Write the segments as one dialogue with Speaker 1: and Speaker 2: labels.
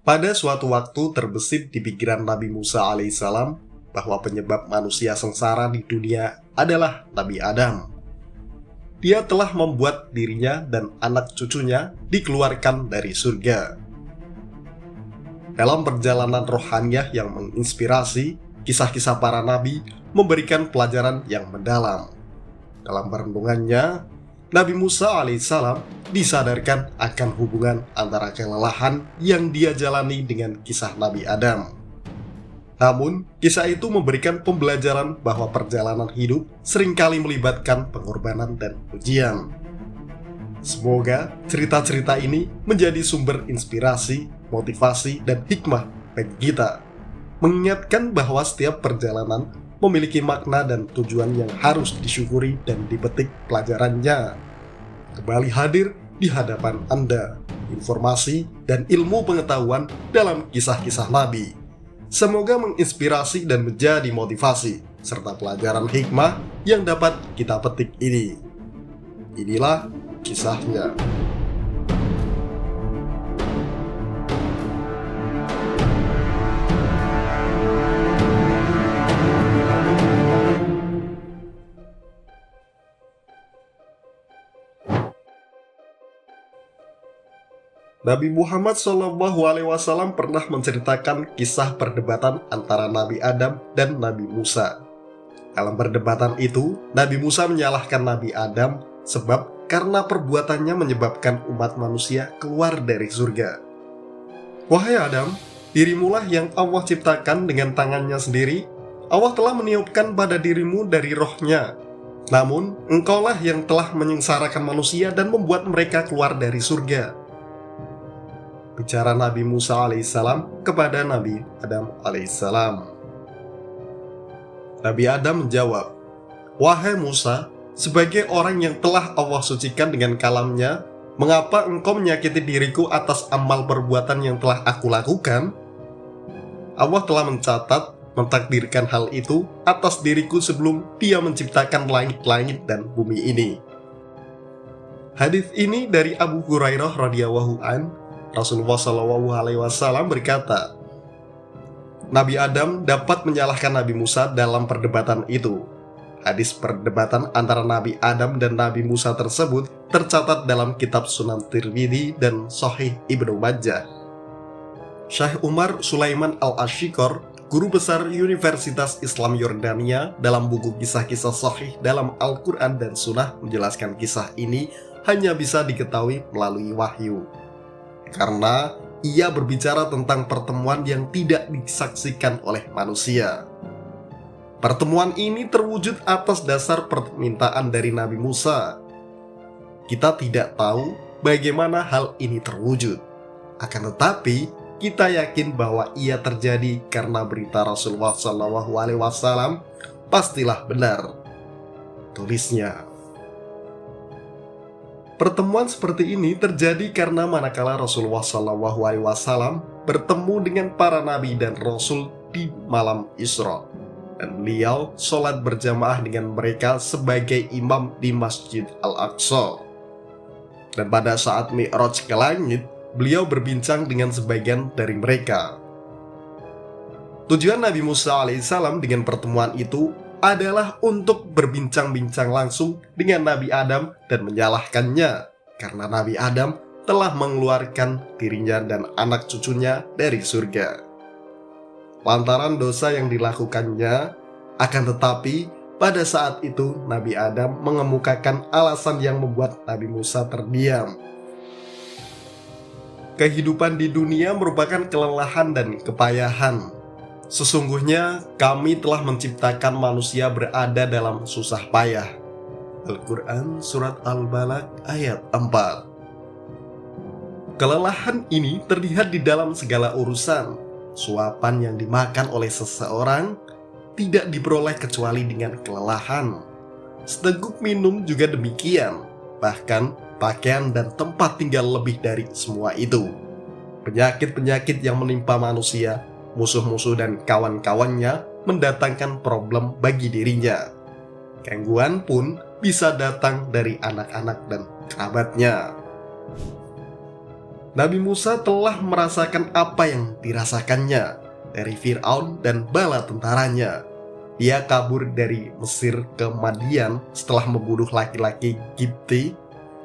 Speaker 1: Pada suatu waktu terbesit di pikiran Nabi Musa alaihissalam bahwa penyebab manusia sengsara di dunia adalah Nabi Adam. Dia telah membuat dirinya dan anak cucunya dikeluarkan dari surga. Dalam perjalanan rohaniah yang menginspirasi, kisah-kisah para nabi memberikan pelajaran yang mendalam. Dalam perenungannya, Nabi Musa alaihissalam disadarkan akan hubungan antara kelelahan yang dia jalani dengan kisah Nabi Adam. Namun, kisah itu memberikan pembelajaran bahwa perjalanan hidup seringkali melibatkan pengorbanan dan ujian. Semoga cerita-cerita ini menjadi sumber inspirasi, motivasi, dan hikmah bagi kita, mengingatkan bahwa setiap perjalanan memiliki makna dan tujuan yang harus disyukuri dan dipetik pelajarannya. Kembali hadir di hadapan Anda, informasi dan ilmu pengetahuan dalam kisah-kisah Nabi. Semoga menginspirasi dan menjadi motivasi, serta pelajaran hikmah yang dapat kita petik ini. Inilah kisahnya. Nabi Muhammad SAW pernah menceritakan kisah perdebatan antara Nabi Adam dan Nabi Musa. Dalam perdebatan itu, Nabi Musa menyalahkan Nabi Adam sebab karena perbuatannya menyebabkan umat manusia keluar dari surga. Wahai Adam, dirimulah yang Allah ciptakan dengan tangannya sendiri. Allah telah meniupkan pada dirimu dari rohnya. Namun, engkaulah yang telah menyengsarakan manusia dan membuat mereka keluar dari surga. Bicara Nabi Musa alaihissalam kepada Nabi Adam alaihissalam. Nabi Adam menjawab, "Wahai Musa, sebagai orang yang telah Allah sucikan dengan kalamnya, mengapa engkau menyakiti diriku atas amal perbuatan yang telah aku lakukan? Allah telah mencatat, mentakdirkan hal itu atas diriku sebelum Dia menciptakan langit-langit dan bumi ini." Hadis ini dari Abu Hurairah radhiyallahu an. Rasulullah SAW berkata, Nabi Adam dapat menyalahkan Nabi Musa dalam perdebatan itu. Hadis perdebatan antara Nabi Adam dan Nabi Musa tersebut tercatat dalam kitab Sunan Tirmidzi dan Sahih Ibnu Majah. Syekh Umar Sulaiman Al-Ashikor, guru besar Universitas Islam Yordania, dalam buku Kisah-Kisah Sahih dalam Al-Quran dan Sunnah menjelaskan kisah ini hanya bisa diketahui melalui wahyu. Karena ia berbicara tentang pertemuan yang tidak disaksikan oleh manusia. Pertemuan ini terwujud atas dasar permintaan dari Nabi Musa. Kita tidak tahu bagaimana hal ini terwujud. Akan tetapi, kita yakin bahwa ia terjadi karena berita Rasulullah SAW pastilah benar. Tulisnya. Pertemuan seperti ini terjadi karena manakala Rasulullah SAW bertemu dengan para nabi dan rasul di malam Isra, dan beliau sholat berjamaah dengan mereka sebagai imam di Masjid Al-Aqsa. Dan pada saat Mi'raj ke langit, beliau berbincang dengan sebagian dari mereka. Tujuan Nabi Musa alaihissalam dengan pertemuan itu adalah untuk berbincang-bincang langsung dengan Nabi Adam dan menyalahkannya karena Nabi Adam telah mengeluarkan dirinya dan anak cucunya dari surga lantaran dosa yang dilakukannya. Akan tetapi pada saat itu Nabi Adam mengemukakan alasan yang membuat Nabi Musa terdiam. Kehidupan di dunia merupakan kelelahan dan kepayahan. Sesungguhnya kami telah menciptakan manusia berada dalam susah payah. Al-Quran Surat Al-Balad ayat 4. Kelelahan ini terlihat di dalam segala urusan. Suapan yang dimakan oleh seseorang tidak diperoleh kecuali dengan kelelahan. Seteguk minum juga demikian. Bahkan pakaian dan tempat tinggal lebih dari semua itu. Penyakit-penyakit yang menimpa manusia, musuh-musuh dan kawan-kawannya mendatangkan problem bagi dirinya. Gangguan pun bisa datang dari anak-anak dan kerabatnya. Nabi Musa telah merasakan apa yang dirasakannya dari Fir'aun dan bala tentaranya. Dia kabur dari Mesir ke Madian setelah membunuh laki-laki Gipti.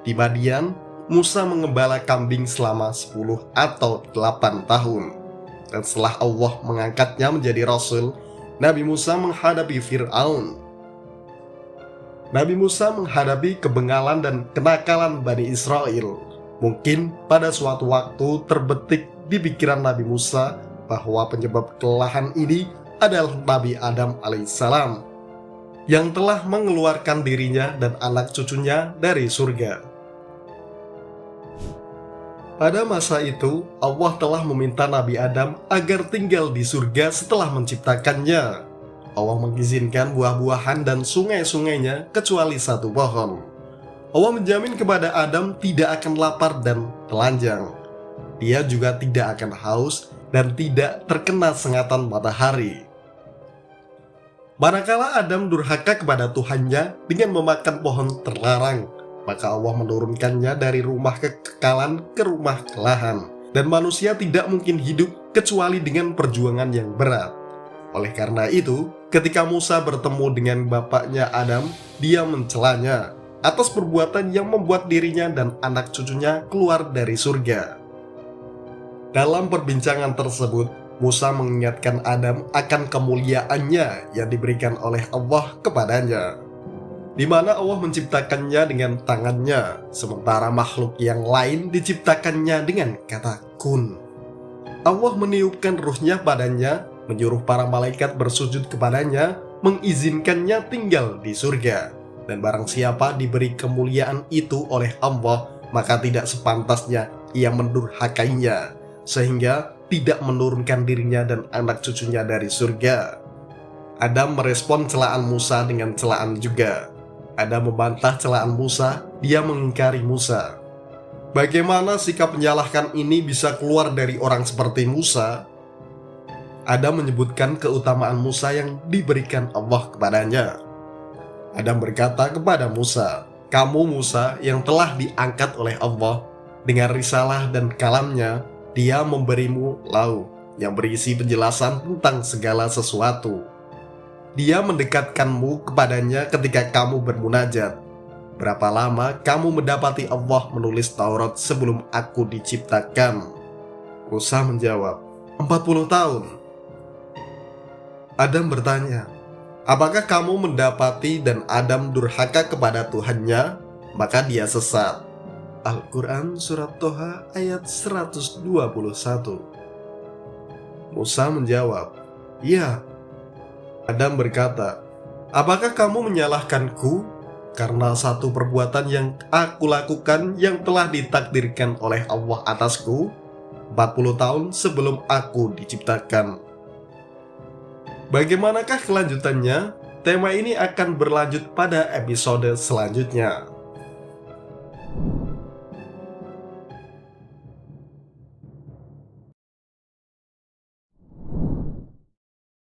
Speaker 1: Di Madian, Musa mengembala kambing selama 10 atau 8 tahun. Dan setelah Allah mengangkatnya menjadi Rasul, Nabi Musa menghadapi Fir'aun. Nabi Musa menghadapi kebengalan dan kenakalan Bani Israel. Mungkin pada suatu waktu terbetik di pikiran Nabi Musa bahwa penyebab kelelahan ini adalah Nabi Adam alaihissalam yang telah mengeluarkan dirinya dan anak cucunya dari surga. Pada masa itu, Allah telah meminta Nabi Adam agar tinggal di surga setelah menciptakannya. Allah mengizinkan buah-buahan dan sungai-sungainya kecuali satu pohon. Allah menjamin kepada Adam tidak akan lapar dan telanjang. Dia juga tidak akan haus dan tidak terkena sengatan matahari. Manakala Adam durhaka kepada Tuhannya dengan memakan pohon terlarang, maka Allah menurunkannya dari rumah kekekalan ke rumah kelahan, dan manusia tidak mungkin hidup kecuali dengan perjuangan yang berat. Oleh karena itu, ketika Musa bertemu dengan bapaknya Adam, dia mencelanya atas perbuatan yang membuat dirinya dan anak cucunya keluar dari surga. Dalam perbincangan tersebut, Musa mengingatkan Adam akan kemuliaannya yang diberikan oleh Allah kepadanya, di mana Allah menciptakannya dengan tangannya, sementara makhluk yang lain diciptakannya dengan kata kun. Allah meniupkan ruhnya padanya, menyuruh para malaikat bersujud kepadanya, mengizinkannya tinggal di surga. Dan barang siapa diberi kemuliaan itu oleh Allah, maka tidak sepantasnya ia mendurhakainya, sehingga tidak menurunkan dirinya dan anak cucunya dari surga. Adam merespon celaan Musa dengan celaan juga. Adam membantah celaan Musa, dia mengingkari Musa. Bagaimana sikap menyalahkan ini bisa keluar dari orang seperti Musa? Adam menyebutkan keutamaan Musa yang diberikan Allah kepadanya. Adam berkata kepada Musa, "Kamu Musa yang telah diangkat oleh Allah dengan risalah dan kalamnya, Dia memberimu lau yang berisi penjelasan tentang segala sesuatu. Dia mendekatkanmu kepadanya ketika kamu bermunajat. Berapa lama kamu mendapati Allah menulis Taurat sebelum aku diciptakan?" Musa menjawab, 40 tahun. Adam bertanya, "Apakah kamu mendapati dan Adam durhaka kepada Tuhannya, maka dia sesat?" Al-Quran Surat Toha ayat 121. Musa menjawab, "Iya." Adam berkata, "Apakah kamu menyalahkanku karena satu perbuatan yang aku lakukan yang telah ditakdirkan oleh Allah atasku 40 tahun sebelum aku diciptakan?" Bagaimanakah kelanjutannya? Tema ini akan berlanjut pada episode selanjutnya.